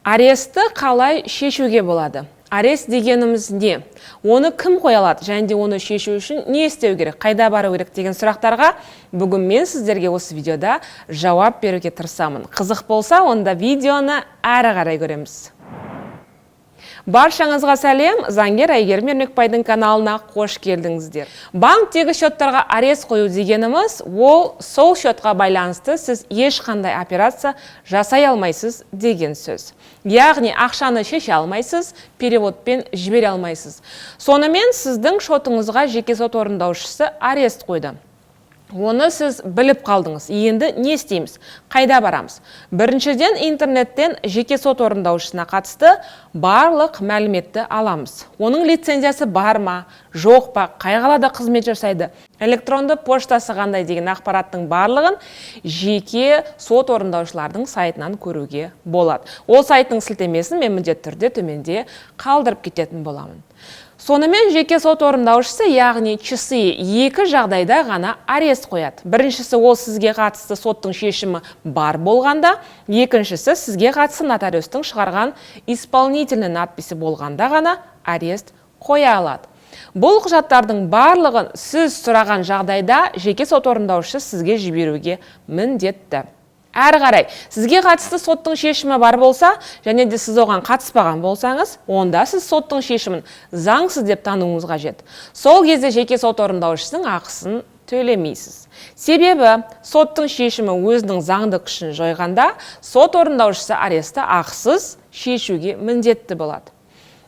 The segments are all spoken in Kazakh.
Аресті қалай шешуге болады? Арест дегеніміз не? Оны кім қоя алады? Және де оны шешу үшін не істеу керек? Қайда бару керек деген сұрақтарға бүгін мен сіздерге осы видеода жауап беруге тырысамын. Қызық болса, онда видеоны әрі қарай көреміз. Баршаңызға сәлем, заңгер Әйгерім Ермекбайдың каналына қош келдіңіздер. Банктегі счеттарға арест қою дегеніміз, ол сол счетқа байланысты сіз ешқандай операция жасай алмайсыз деген сөз. Яғни ақшаны шеше алмайсыз, переводпен жібере алмайсыз. Сонымен сіздің шотыңызға жеке сот орындаушысы арест қойды. Оны сіз біліп қалдыңыз. Енді не істейміз? Қайда барамыз? Біріншіден интернеттен жеке сот орындаушысына қатысты барлық мәліметті аламыз. Оның лицензиясы бар ма, жоқ па, қай қалада қызмет жасайды, электронды поштасы қандай деген ақпараттың барлығын жеке сот орындаушылардың сайтынан көруге болады. Ол сайттың сілтемесін мен міндетті түрде төменде қалдырып кететін боламын. Сонымен жеке сот орындаушысы, яғни часы екі жағдайда ғана арест қояды. Біріншісі ол сізге қатысты соттың шешімі бар болғанда, екіншісі сізге қатысты нотариустың шығарған исполнительный надписі болғанда ғана арест қоя алады. Бұл құжаттардың барлығын сіз сұраған жағдайда жеке сот орындаушысы сізге жіберуге міндетті. Әрі қарай, сізге қатысты соттың шешімі бар болса, және де сіз оған қатыспаған болсаңыз, онда сіз соттың шешімін заңсыз деп тануыңыз қажет. Сол кезде жеке сот орындаушысының ақысын төлемейсіз. Себебі соттың шешімі өзінің заңды күшін жойғанда, сот орындаушысы аресті ақысыз шешуге міндетті болады.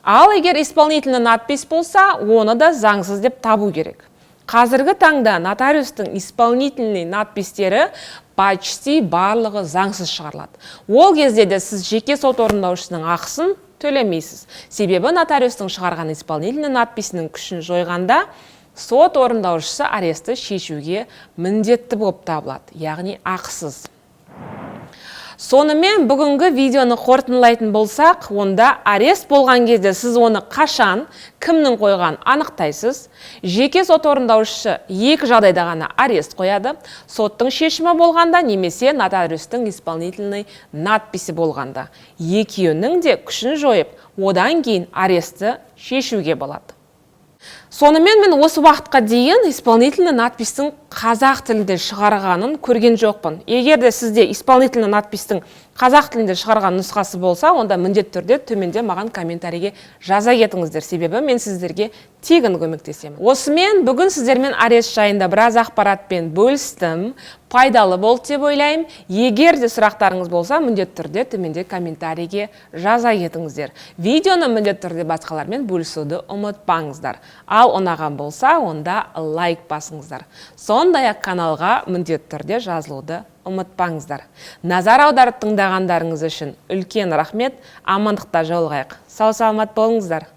Ал егер исполнительный надпись болса, оны да заңсыз деп табу керек. Қазіргі таңда нотариустың исполнительный надпистері почти барлығы заңсыз шығарылады. Ол кезде де сіз жеке сот орындаушысының ақысын төлемейсіз. Себебі нотариустың шығарған исполнительный надписінің күшін жойғанда, сот орындаушысы аресті шешуге міндетті болып табылады, яғни ақысыз. Сонымен бүгінгі видеоны қорытындылайтын болсақ, онда арест болған кезде сіз оны қашан, кімнің қойған анықтайсыз. Жеке сот орындаушысы екі жағдайда ғана арест қояды. Соттың шешімі болғанда, немесе нотариустың исполнительный надписі болғанда. Екеуінің де күшін жойып, одан кейін аресті шешуге болады. Сонымен мен осы уақытқа дейін исполнительный надпистің қазақ тілінде шығарғанын көрген жоқпын. Егер де сізде исполнительный надпистің қазақ тілінде шығарған нұсқасы болса, онда міндетті түрде төменде маған комментарийге жаза кетіңіздер. Себебі мен сіздерге тегін көмектесемін. Осымен бүгін сіздермен арест жайында біраз ақпаратпен бөлістім. Пайдалы болды деп ойлаймын. Егер де сұрақтарыңыз болса, міндетті түрде төменде комментарийге жаза кетіңіздер. Видеоны міндетті түрде басқалармен бөлісуді ұмытпаңыздар. Ал ұнаған болса, онда лайк басыңыздар. Сондай-ақ каналға міндетті түрде жазылуды ұмытпаңыздар. Назар аударып тыңдағандарыңыз үшін үлкен рахмет. Амандықта жолығайық. Сау саламат болыңыздар.